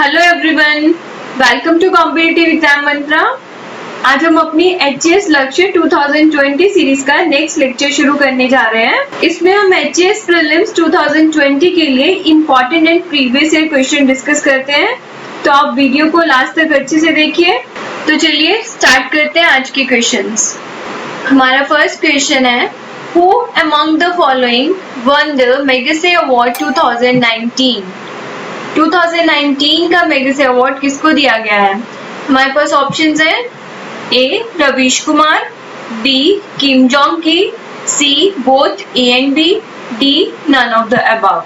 Hello everyone, welcome to competitive exam Mantra. आज हम अपनी एचएएस लक्ष्य 2020 सीरीज का नेक्स्ट लेक्चर शुरू करने जा रहे हैं। इसमें हम एचएएस प्रीलिम्स 2020 के लिए important and previous year question discuss करते हैं, तो आप वीडियो को लास्ट तक अच्छे से देखिए। तो चलिए स्टार्ट करते हैं आज के क्वेश्चंस। हमारा फर्स्ट क्वेश्चन है, who among the following one the Magsaysay award 2019? 2019 का मैगसेसे अवार्ड किसको दिया गया है? हमारे पास ऑप्शंस हैं, A Ravish Kumar, B Kim Jong की, C both A and B, D none of the above.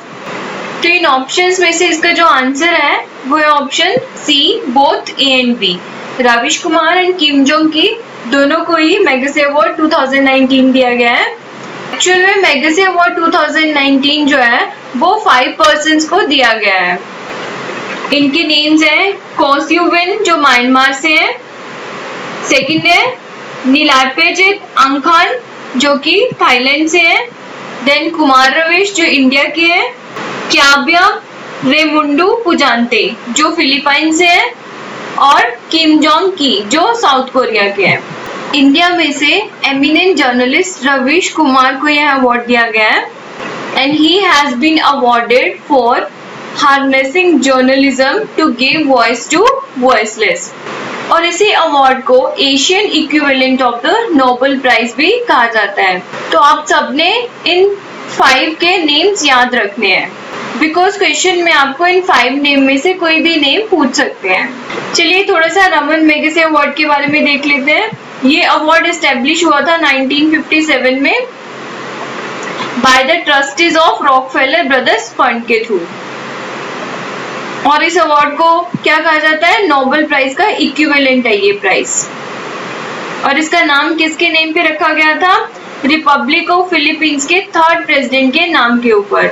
तो इन ऑप्शंस में से इसका जो आंसर है वो है option C both A and B. Ravish Kumar and Kim Jong की दोनों को ही मैगसेसे अवार्ड 2019 दिया गया है। एक्चुअल में मैगसेसे अवार्ड 2019 जो है वो 5 पर्सन्स को दिया गया है। इनके नेम्स हैं को स्यू विन जो म्यांमार से हैं, सेकंड है नीलापेजित अंगखान जो कि थाईलैंड से हैं, देन कुमार रविश जो इंडिया के हैं, क्याबिया रेमुंडू पुजांते जो फिलीपाइन से हैं, और किम जोंग की जो साउथ कोरिया के हैं। इंडिया में से एमिनेंट जर्नलिस्ट रवीश कुमार को यह अवार्ड दिया गया है and he has been awarded for harnessing journalism to give voice to voiceless. और इसी अवार्ड को Asian equivalent of the Nobel prize भी कहा जाता है। तो आप सबने इन 5 के नेम्स याद रखने हैं, बिकॉज क्वेश्चन में आपको इन 5 नेम में से कोई भी नेम पूछ सकते हैं। चलिए थोड़ा सा रमन मैगसेसे अवार्ड के बारे में देख लेते हैं। ये अवार्ड एस्टेब्लिश हुआ था 1957 में by the trustees of Rockefeller brothers fund के थ्रू, और इस अवार्ड को क्या कहा जाता है? नोबेल प्राइज का इक्विवेलेंट है ये प्राइज। और इसका नाम किसके नेम पे रखा गया था? रिपब्लिक ऑफ फिलीपींस के 3rd प्रेसिडेंट के नाम के ऊपर।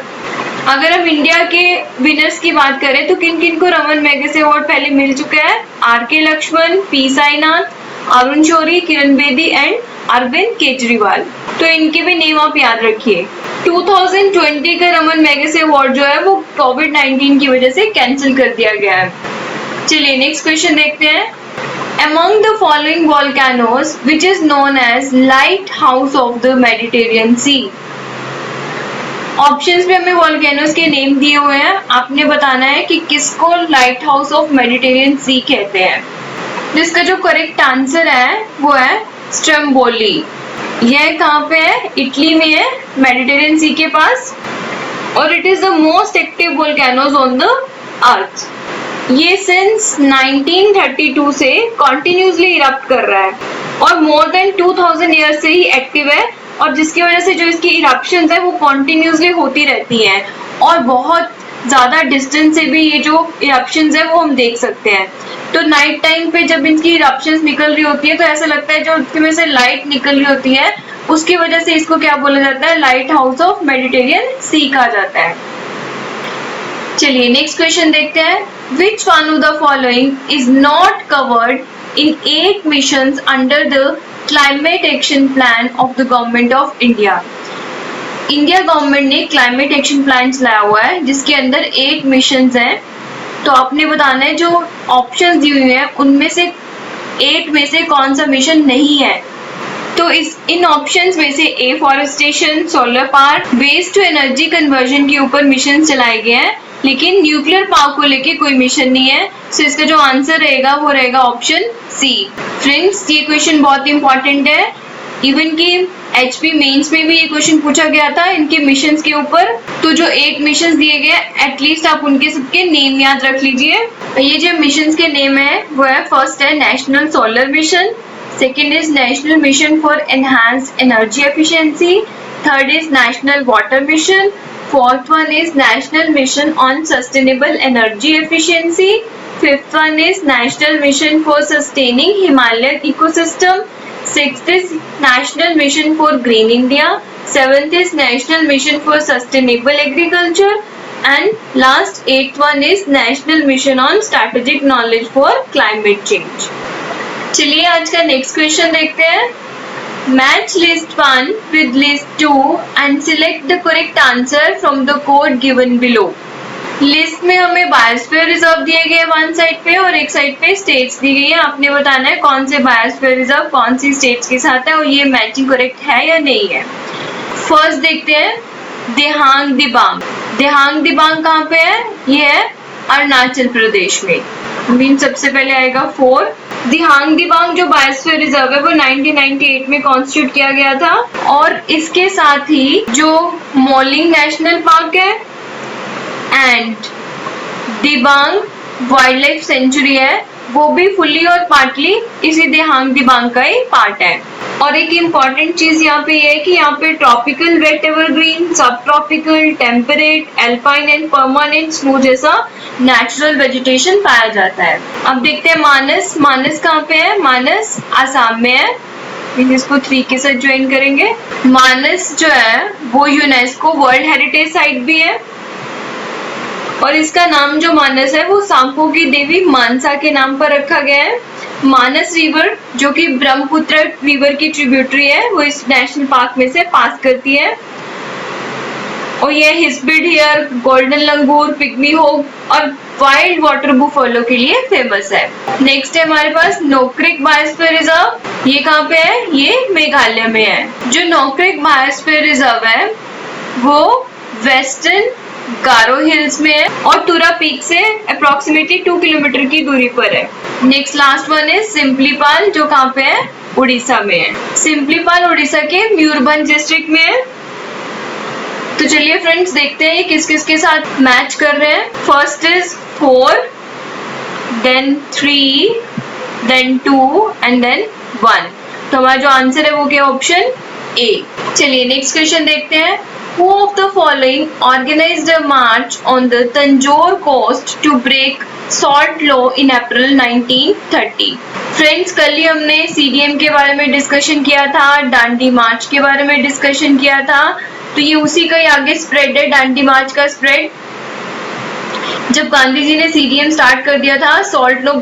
अगर हम इंडिया के विनर्स की बात करें तो किन किन को रमन मैगसेसे अवार्ड पहले मिल चुका है? आर.के. लक्ष्मण, पी साईनाथ, अरुण शौरी, किरण बेदी एंड अरविंद केजरीवाल। तो इनके भी नेम आप याद रखिए। 2020 का रमन मैगसेसे अवार्ड जो है वो कोविड-19 की वजह से कैंसिल कर दिया गया है। चलिए नेक्स्ट क्वेश्चन देखते हैं। Among the following volcanoes, which is known as lighthouse of the Mediterranean Sea? Options में हमें वॉल्केनोस के नेम दिए हुए हैं, आपने बताना है कि किसको लाइट हाउस ऑफ मेडिटेरियन सी कहते हैं। जिसका जो करेक्ट आंसर है वो है स्ट्रम्बोली। यह कहाँ पे है? इटली में है, मेडिटेरियन सी के पास, और it is the most active volcanoes on the earth. ये सिंस 1932 से कंटिन्यूसली इरप्ट कर रहा है और मोर देन 2000 ईयर से ही एक्टिव है, और जिसकी वजह से जो इसकी इरप्शंस है वो कंटिन्यूसली होती रहती हैं, और बहुत ज्यादा डिस्टेंस से भी ये जो इरप्शंस है वो हम देख सकते हैं। तो नाइट टाइम पे जब इनकी इरप्शंस निकल रही होती है तो ऐसा लगता है जो इसमें से लाइट निकल रही होती है उसकी वजह से इसको क्या बोला जाता है? लाइट हाउस ऑफ मेडिटेरियन सी कहा जाता है। चलिए नेक्स्ट क्वेश्चन देखते हैं। Which one of the following is not covered in 8 missions under the Climate Action Plan of the Government of India? India government ने क्लाइमेट एक्शन प्लान चलाया हुआ है जिसके अंदर 8 मिशंस हैं। तो आपने बताना है जो ऑप्शंस दी हुई हैं उनमें से 8 में से कौन सा मिशन नहीं है। तो इन ऑप्शंस में से A afforestation, solar power, waste to energy conversion के ऊपर मिशन चलाए गए हैं, लेकिन न्यूक्लियर पावर को लेके कोई मिशन नहीं है। सो इसका जो आंसर रहेगा वो रहेगा ऑप्शन सी। फ्रेंड्स ये क्वेश्चन बहुत इंपॉर्टेंट है, इवन कि एचपी मेंस में भी ये क्वेश्चन पूछा गया था इनके मिशंस के ऊपर। तो जो 8 मिशंस दिए गए एटलीस्ट आप उनके सबके नेम याद रख लीजिए। ये जो मिशंस के नेम है वो है, फर्स्ट है national solar mission, second is national mission for enhanced energy efficiency, third is national water mission, fourth one is National Mission on Sustainable Energy Efficiency, fifth one is National Mission for Sustaining Himalayan Ecosystem, sixth is National Mission for Green India, seventh is National Mission for Sustainable Agriculture, and last 8th one is National Mission on Strategic Knowledge for Climate Change. चलिए आज का next question देखते हैं। Match list 1 with list 2 and select the correct answer from the code given below. List में हमें biosphere reserve दिए गए one side पे और एक साइड पे स्टेट्स दी गई है। आपने बताना है कौन से बायोस्फीयर रिजर्व कौन सी स्टेट्स के साथ है और ये मैचिंग करेक्ट है या नहीं है। फर्स्ट देखते हैं देहांग दिबांग। देहांग दिबांग कहाँ पे है? ये है अरुणाचल प्रदेश में। मीन सबसे पहले आएगा 4। दिहांग दिबांग जो बायोस्फीयर रिजर्व है वो 1998 में कॉन्स्टिट्यूट किया गया था और इसके साथ ही जो मोलिंग नेशनल पार्क है and Dibang wild life sanctuary है वो भी फुल्ली और पार्टली इसी देहांग दिबांग का ही पार्ट है। और एक इम्पॉर्टेंट चीज यहाँ पे ये है कि यहाँ पे ट्रॉपिकल वेट एवरग्रीन, सब tropical, temperate, alpine and permanent snow जैसा नेचुरल वेजिटेशन पाया जाता है। अब देखते हैं मानस। मानस कहाँ पे है? मानस आसाम में है। इसको 3 के साथ ज्वाइन करेंगे। मानस जो है वो यूनेस्को वर्ल्ड हेरिटेज साइट भी है और इसका नाम जो मानस है वो सांपों की देवी मानसा के नाम पर रखा गया है। मानस रिवर जो कि ब्रह्मपुत्र रिवर की ट्रिब्यूटरी है वो इस नेशनल पार्क में से पास करती है और ये हिस्पिड हियर, गोल्डन लंगूर, पिग्मी होग और वाइल्ड वाटर बुफेलो के लिए फेमस है। नेक्स्ट है हमारे पास नोक्रेक बायोस्फीयर रिजर्व। ये कहाँ पे है? ये मेघालय में है। जो नोक्रेक बायोस्फीयर रिजर्व है वो वेस्टर्न गारो हिल्स में है और टूरा पीक से अप्रोक्सीमेटली 2 किलोमीटर की दूरी पर है। नेक्स्ट लास्ट वन है सिम्पलीपाल जो कहाँ पे है? उड़ीसा में है। सिम्पलीपाल उड़ीसा के मयूरभंज डिस्ट्रिक्ट में है। तो चलिए फ्रेंड्स देखते हैं किस किस के साथ मैच कर रहे हैं। First is 4, then 3, then 2 and then 1। तो हमारा जो आंसर है वो क्या? Option A. चलिए नेक्स्ट क्वेश्चन देखते हैं। Who of the following organized a march on the Tanjore coast to break salt law in April 1930? Friends कल ही हमने CDM के बारे में डिस्कशन किया था, डांडी मार्च के बारे में डिस्कशन किया था। तो ये उसी का ही आगे स्प्रेड है, डांडी मार्च का स्प्रेड। जब गांधी जी ने CDM स्टार्ट कर दिया था, सॉल्ट लॉ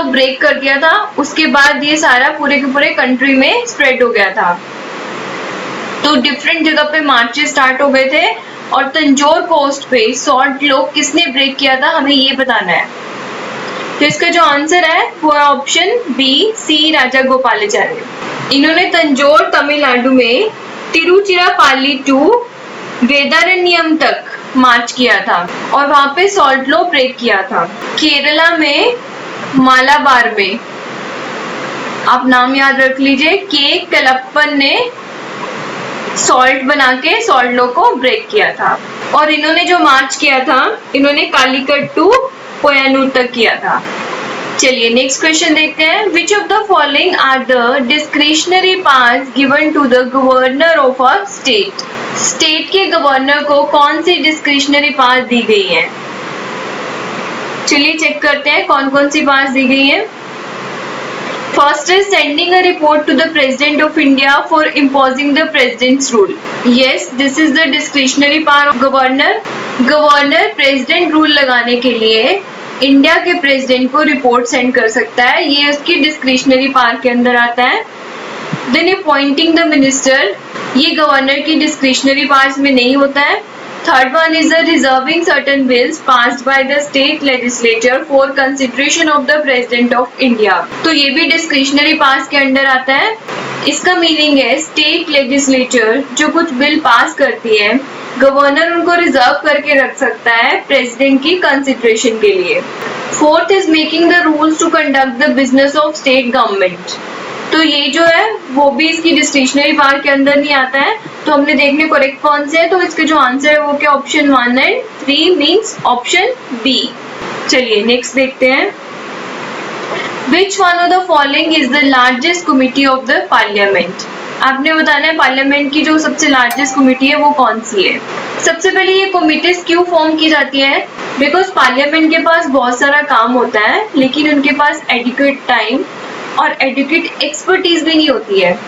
ब्रेक कर दिया था, उसके बाद ये सारा पूरे के पूरे कंट्री में स्प्रेड हो गया था। तो डिफरेंट जगह पे मार्चेस स्टार्ट हो गए थे और तंजौर कोस्ट पे सॉल्ट लॉ किसने ब्रेक किया था हमें ये बताना है। तो इसका जो आंसर है वो है ऑप्शन बी, सी राजागोपालाचारी। इन्होंने तंजौर तमिलनाडु में तिरुचिरापल्ली टू वेदारण्यम तक मार्च किया था और वहां पे सॉल्ट लॉ ब्रेक किया था। केरला में मालाबार में, आप नाम याद रख लीजिए, के कलप्पन ने सॉल्ट बना के सॉल्ट लॉ को ब्रेक किया था। और इन्होंने जो मार्च किया था इन्होंने कालीकट टू कोयनूर तक किया था। चलिए नेक्स्ट क्वेश्चन देखते हैं। Which of the following are the discretionary powers given to the governor of a state? State के गवर्नर को कौन सी डिस्क्रिशनरी पावर्स दी गई है? चलिए चेक करते हैं कौन कौन सी पावर्स दी गई है। First is sending a report to the President of India for imposing the President's rule. Yes, this is the discretionary power of Governor. Governor President rule लगाने के लिए इंडिया के प्रेसिडेंट को रिपोर्ट सेंड कर सकता है, ये उसकी डिस्क्रिशनरी पावर के अंदर आता है। Then appointing the minister, ये गवर्नर की डिस्क्रिशनरी पावर्स में नहीं होता है। Third one is the reserving certain bills passed by the state legislature for consideration of the President of India. तो ये भी discretionary पास के अंडर आता है। इसका मीनिंग है स्टेट लेजिस्लेचर जो कुछ बिल पास करती है गवर्नर उनको रिजर्व करके रख सकता है प्रेसिडेंट की कंसिडरेशन के लिए। Fourth is making the rules to conduct the business of state government. तो ये जो है वो भी इसकी डिस्क्रिशनरी पावर के अंदर नहीं आता है। तो हमने देखने करेक्ट कौन से है, तो इसके जो आंसर है वो क्या? Option 1 and 3 means option B. चलिए नेक्स्ट देखते हैं। Which one of the following is the largest committee of the parliament? आपने बताना है पार्लियामेंट की जो सबसे लार्जेस्ट कमिटी है वो कौन सी है। सबसे पहले ये कमिटीज क्यों फॉर्म की जाती है? बिकॉज पार्लियामेंट के पास बहुत सारा काम होता है लेकिन उनके पास एडिक्वेट टाइम और एडुकेट एक्सपर्टीज भी नहीं होती है।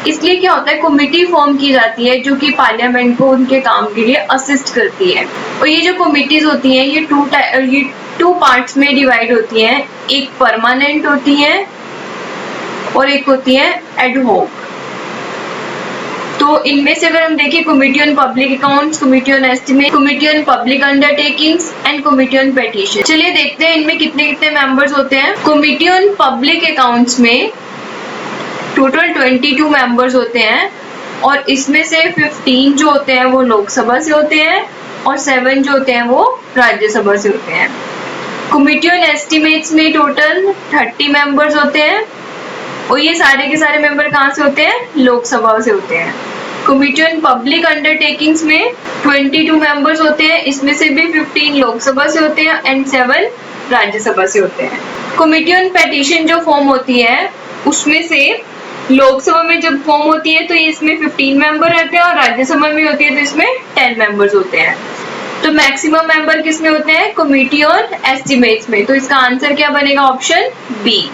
इसलिए क्या होता है, कमेटी फॉर्म की जाती है जो कि पार्लियामेंट को उनके काम के लिए असिस्ट करती है। और ये जो कमेटीज होती हैं ये टू पार्ट्स में डिवाइड होती हैं, एक परमानेंट होती हैं और एक होती है एड हॉक। तो इनमें से अगर हम देखें committee on public accounts, committee on estimate, committee on public undertakings and committee on petition. चलिए देखते हैं इनमें कितने कितने मेंबर्स होते हैं। कमिटी ऑन पब्लिक अकाउंट्स में टोटल 22 मेंबर्स होते हैं और इसमें से 15 जो होते हैं वो लोकसभा से होते हैं और 7 जो होते हैं वो राज्यसभा से होते हैं। कमिटी ऑन एस्टिमेट्स में टोटल 30 मेंबर्स होते हैं और ये सारे के सारे मेंबर कहाँ से होते हैं? लोकसभा से होते हैं। कमिटी ऑन पब्लिक अंडरटेकिंग्स में 22 मेंबर्स होते हैं, इसमें से भी 15 लोकसभा से होते हैं एंड 7 राज्यसभा से होते हैं। कमिटी ऑन पेटिशन जो फॉर्म होती है उसमें से लोकसभा में जब फॉर्म होती है तो इसमें 15 मेंबर रहते हैं और राज्यसभा में होती है तो इसमें 10 मेंबर्स होते हैं। तो मैक्सिमम मेंबर किसमें होते हैं? कमिटी ऑन एस्टिमेट्स में। तो इसका आंसर क्या बनेगा? Option B.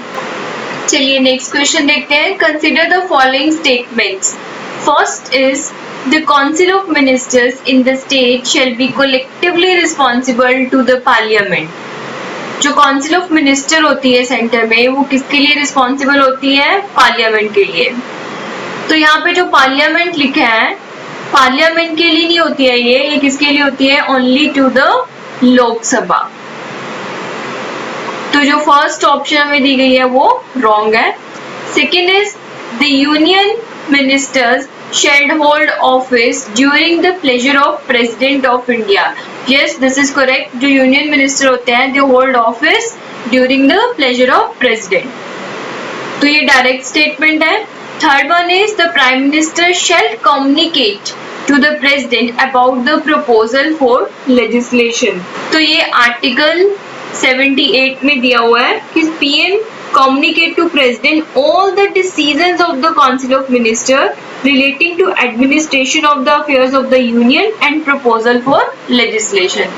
चलिए नेक्स्ट क्वेश्चन देखते हैं। Consider the following statements. First is the council of ministers in the state shall be collectively responsible to the parliament. जो काउंसिल ऑफ मिनिस्टर होती है सेंटर में वो किसके लिए रिस्पॉन्सिबल होती है? पार्लियामेंट के लिए। तो यहाँ पे जो पार्लियामेंट लिखा है पार्लियामेंट के लिए नहीं होती है, ये किसके लिए होती है? Only to the Lok Sabha. तो जो फर्स्ट ऑप्शन हमें दी गई है वो रॉन्ग है। Second is the union ministers shall hold office during the pleasure of President of India. Yes, this is correct. जो यूनियन मिनिस्टर होते हैं they hold office during the pleasure of President. तो ये डायरेक्ट स्टेटमेंट है। Third one is the prime minister shall communicate to the President about the proposal for legislation. तो ये article 78 में दिया हुआ है कि PM communicate to President all the decisions of the Council of Ministers relating to administration of the affairs of the Union and proposal for legislation.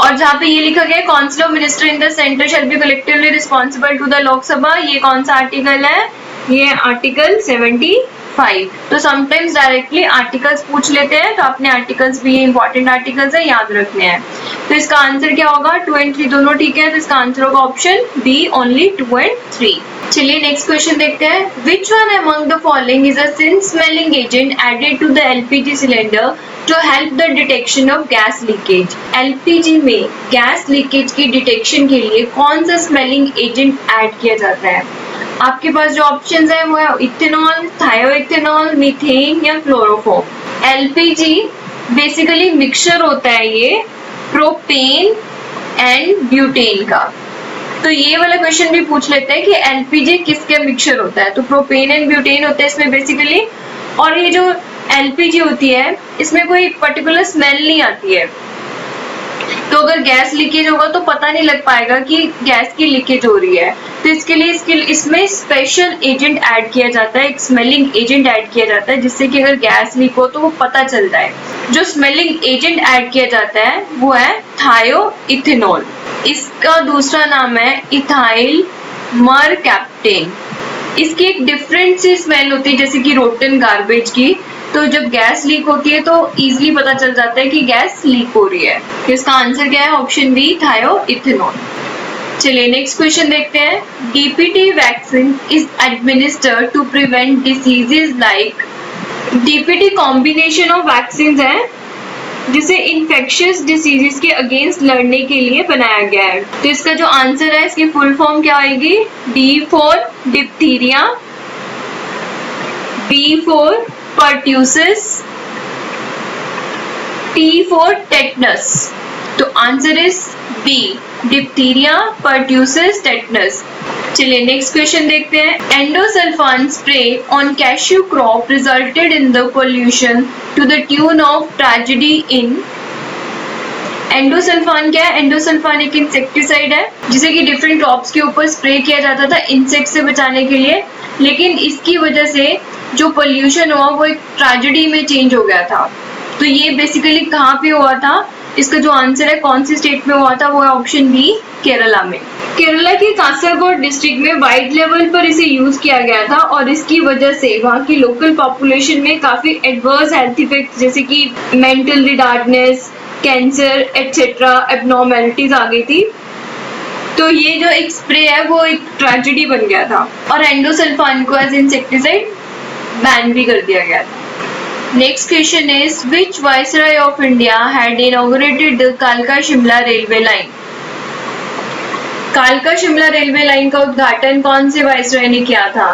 और जहाँ पे ये लिखा गया council of minister in the centre shall be collectively responsible to the Lok Sabha, ये कौन सा article है? ये आर्टिकल 75। तो समटाइम्स डायरेक्टली आर्टिकल्स पूछ लेते हैं तो अपने आर्टिकल्स भी ये इंपॉर्टेंट आर्टिकल्स है, याद रखने हैं। तो इसका आंसर क्या होगा? 2 और 3 दोनों ठीक है, तो इसका आंसर होगा ऑप्शन बी, ओनली 2 और 3। चलिए नेक्स्ट क्वेश्चन देखते हैं। Which one among the following is a sin smelling agent added to the LPG cylinder to help the detection of gas leakage. LPG में गैस लीकेज की detection के लिए कौन सा स्मेलिंग एजेंट ऐड किया जाता है? आपके पास जो ऑप्शंस है वो है इथेनॉल, थायोइथेनॉल, मीथेन या क्लोरोफॉर्म। एलपीजी बेसिकली मिक्सचर होता है ये प्रोपेन एंड ब्यूटेन का। तो ये वाला क्वेश्चन भी पूछ लेते हैं कि एलपीजी किसका मिक्सचर होता है? तो प्रोपेन एंड ब्यूटेन होता है इसमें बेसिकली। और ये जो एलपीजी होती है इसमें कोई पर्टिकुलर स्मेल नहीं आती है, तो अगर गैस लीकेज होगा तो पता नहीं लग पाएगा कि गैस की लीकेज हो रही है। तो इसके लिए इसमें स्पेशल एजेंट ऐड किया जाता है, एक स्मेलिंग एजेंट ऐड किया जाता है जिससे कि अगर गैस लीक हो तो वो पता चल जाए। जो स्मेलिंग एजेंट ऐड किया जाता है वो है थायोइथेनॉल। इसका दूसरा नाम है इथाइल मरकैप्टेन। इसकी एक डिफरेंट सी स्मेल होती है जैसे कि रोटन गार्बेज की। तो जब गैस लीक होती है तो इजीली पता चल जाता है कि गैस लीक हो रही है। तो इसका आंसर क्या है? Option B, thioethanol. चलिए नेक्स्ट क्वेश्चन देखते हैं। DPT vaccine is administered to prevent diseases like. DPT combination of vaccine है जिसे इन्फेक्शियस डिसीजेस के अगेंस्ट लड़ने के लिए बनाया गया है। तो इसका जो आंसर है इसकी फुल फॉर्म क्या आएगी? D for diphtheria, B for pertussis, T for tetanus। तो answer is B, diphtheria, pertussis, tetanus। चलिए नेक्स्ट क्वेश्चन देखते हैं। Endosulfan spray on cashew crop resulted in the pollution to the tune of tragedy in. Endosulfan क्या है? Endosulfan एक insecticide है जिसे कि डिफरेंट क्रॉप्स के ऊपर स्प्रे किया जाता था इंसेक्ट से बचाने के लिए, लेकिन इसकी वजह से जो पोल्यूशन हुआ वो एक ट्रेजेडी में चेंज हो गया था। तो ये बेसिकली कहाँ पे हुआ था? इसका जो आंसर है कौन सी स्टेट में हुआ था वो है ऑप्शन बी, केरला में। केरला के कासरगोड डिस्ट्रिक्ट में वाइड लेवल पर इसे यूज किया गया था और इसकी वजह से वहाँ की लोकल पॉपुलेशन में काफी एडवर्स हेल्थ इफेक्ट्स जैसे कि mental retardness, cancer etcetera abnormalities आ गई थी। तो ये जो एक स्प्रे है वो एक ट्रेजेडी बन गया था। और एंडोसल्फान को एज इंसेक्टिसाइड बैन भी कर दिया गया था। Next question is which viceroy of India had inaugurated the कालका शिमला रेलवे लाइन। कालका शिमला रेलवे लाइन का उद्घाटन कौन से वाइसरॉय ने किया था?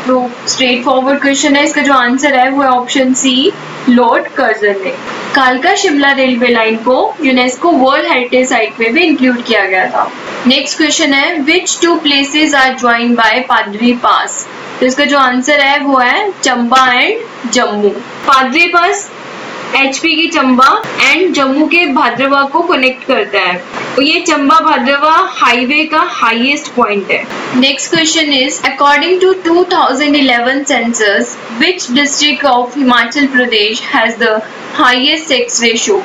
तो स्ट्रेट फॉरवर्ड क्वेश्चन है, इसका जो आंसर है वो है ऑप्शन सी, लॉर्ड कर्जन ने। कालका शिमला रेलवे लाइन को यूनेस्को वर्ल्ड हेरिटेज साइट में भी इंक्लूड किया गया था। नेक्स्ट क्वेश्चन है which two places are joined by Padri pass. तो इसका जो आंसर है वो है चंबा एंड जम्मू। पादरी पास HP की चंबा एंड जम्मू के भाद्रवा को कनेक्ट करता है, तो ये चंबा भाद्रवा हाईवे का हाईएस्ट पॉइंट है। Next question is according to 2011 census which district of Himachal Pradesh has the highest sex ratio.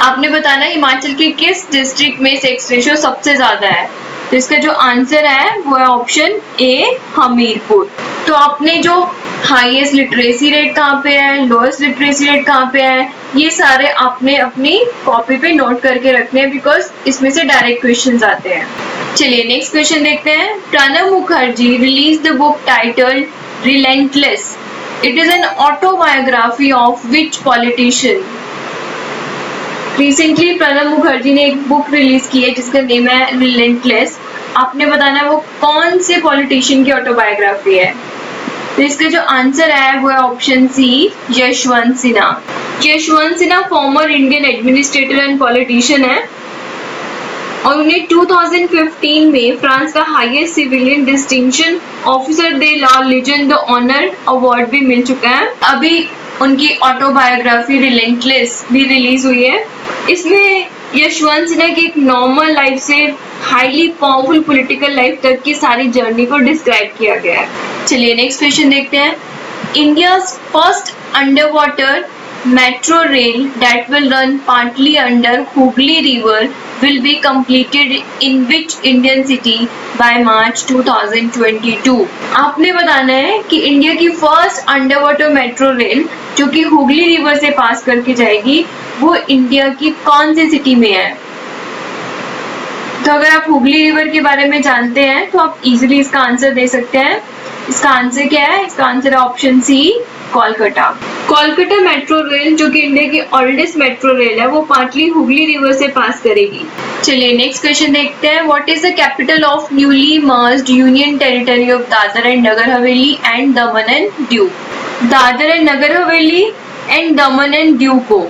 आपने बताना हिमाचल के किस डिस्ट्रिक्ट में सेक्स रेशियो सबसे ज्यादा है। तो इसका जो आंसर है वो है ऑप्शन ए, हमीरपुर। तो आपने जो हाईएस्ट लिटरेसी रेट कहाँ पे है, लोएस्ट लिटरेसी रेट कहाँ पे है, ये सारे आपने अपनी कॉपी पे नोट करके रखने हैं, बिकॉज इसमें से डायरेक्ट क्वेश्चंस आते हैं। चलिए नेक्स्ट क्वेश्चन देखते हैं। Pranab Mukherjee release the book titled relentless. It is an autobiography of which politician. Recently Pranab Mukherjee ने एक बुक रिलीज की है जिसका नेम है रिलेंटलेस। आपने बताना है वो कौन से पॉलिटिशियन की ऑटोबायोग्राफी है। तो इसका जो आंसर है वो है option C, Yashwant Sinha. Yashwant Sinha former Indian administrator and politician है और उन्हें 2015 में फ्रांस का highest civilian distinction officer de la Legion the honour award भी मिल चुका है। अभी उनकी ऑटोबायोग्राफी रिलेंटलेस भी रिलीज हुई है। इसमें यशवंत सिन्हा की एक नॉर्मल लाइफ से हाईली पावरफुल पॉलिटिकल लाइफ तक की सारी जर्नी को डिस्क्राइब किया गया है। चलिए नेक्स्ट क्वेश्चन देखते हैं। India's first under water metro rail that will run partly under Hooghly river will be completed in which Indian city by March 2022। आपने बताना है कि इंडिया की first under water metro rail जो कि हुगली रिवर से पास करके जाएगी वो इंडिया की कौन सी सिटी में है। तो अगर आप हुगली रिवर के बारे में जानते हैं तो आप इजीली इसका आंसर दे सकते हैं। इसका आंसर क्या है? इसका आंसर है option C, Kolkata. Kolkata metro rail जो कि इंडिया की ओल्डेस्ट मेट्रो रेल है वो पार्टली हुगली रिवर से पास करेगी। चलिए नेक्स्ट क्वेश्चन देखते हैं। What is the capital of newly merged union territory of Dadra and Nagar Haveli and Daman and Diu. Dadra and Nagar Haveli and Daman and Diu को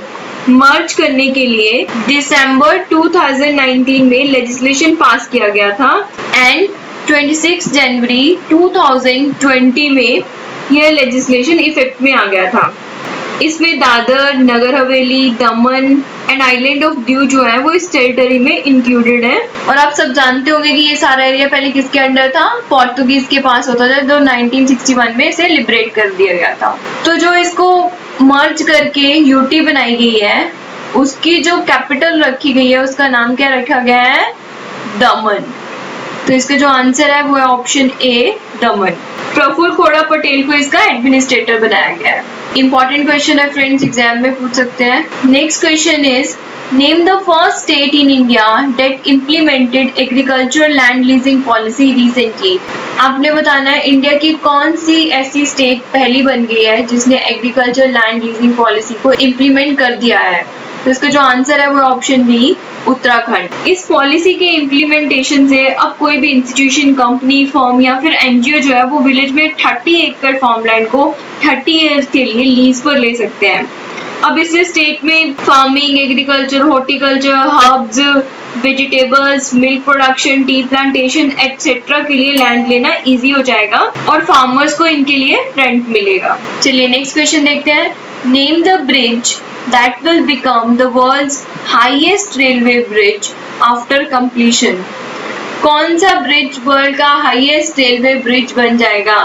मर्ज करने के लिए दिसंबर 2019 में लेजिस्लेशन पास किया गया था एंड 26 जनवरी 2020 में यह लेजिस्लेशन इफेक्ट में आ गया था। इसमें दादर, नगर हवेली, दमन एंड आइलैंड ऑफ दीव जो है वो इस टेरिटरी में इंक्लूडेड है। और आप सब जानते होंगे कि ये सारा एरिया पहले किसके अंडर था? पोर्तुगीज के पास होता था, जो 1961 में इसे लिबरेट कर दिया गया था। तो जो इसको मर्ज करके यूटी बनाई गई है उसकी जो कैपिटल रखी गई है उसका नाम क्या रखा गया है? दमन। तो इसका जो आंसर है वो है ऑप्शन ए, दमन। प्रफुल्ल खोड़ा पटेल को इसका एडमिनिस्ट्रेटर बनाया गया है। इंपॉर्टेंट क्वेश्चन है फ्रेंड्स, एग्जाम में पूछ सकते हैं। Next question is name the first state in India that implemented agricultural land leasing policy recently. आपने बताना है इंडिया की कौन सी ऐसी स्टेट पहली बन गई है जिसने एग्रीकल्चरल लैंड लीजिंग पॉलिसी को इम्प्लीमेंट कर दिया है। तो इसका जो आंसर है वो ऑप्शन बी, उत्तराखंड। इस पॉलिसी के इम्प्लीमेंटेशन से अब कोई भी इंस्टीट्यूशन, कंपनी, फर्म या फिर एनजीओ जो है वो विलेज में 30 एकड़ फार्मलैंड को 30 ईयर्स के लिए लीज पर ले सकते हैं। अब इससे स्टेट में farming, agriculture, horticulture, herbs, vegetables, milk production, tea plantation etcetera के लिए लैंड लेना इजी हो जाएगा और फार्मर्स को इनके लिए रेंट मिलेगा। चलिए नेक्स्ट क्वेश्चन देखते हैं। Name the bridge that will become the world's highest railway bridge after completion। कौन सा ब्रिज वर्ल्ड का हाईएस्ट रेलवे ब्रिज बन जाएगा?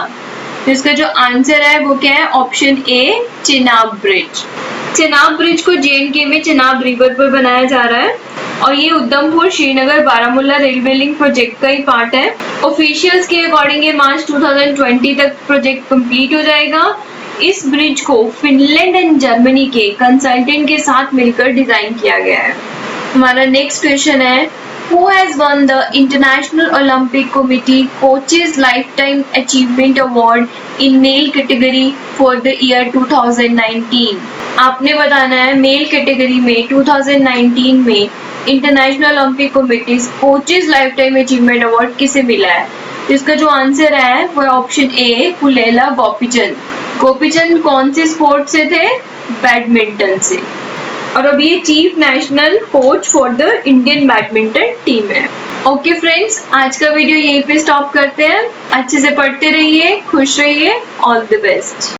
तो इसका जो आंसर है वो क्या है? Option A, Chenab bridge. Chenab bridge को JNK में चेनाब रिवर पर बनाया जा रहा है और ये Udhampur, Srinagar, Baramulla railway link project का ही पार्ट है। ऑफिशियल्स के अकॉर्डिंग ये मार्च 2020 तक प्रोजेक्ट कंप्लीट हो जाएगा। इस ब्रिज को फिनलैंड एंड जर्मनी के कंसल्टेंट के साथ मिलकर डिजाइन किया गया है। हमारा नेक्स्ट क्वेश्चन है Who has won the International Olympic Committee Coaches Lifetime Achievement Award in Male category for the year 2019? आपने बताना है मेल कैटेगरी में 2019 में international Olympic committee coaches life time achievement award किसे मिला है। जिसका जो आंसर है वो ऑप्शन ए पुलेला गोपीचंद। गोपीचंद कौन से स्पोर्ट से थे? बैडमिंटन से। और अब ये chief national coach for the Indian badminton team है। ओके फ्रेंड्स, आज का वीडियो यहीं पे स्टॉप करते हैं। अच्छे से पढ़ते रहिए, खुश रहिए, ऑल द बेस्ट।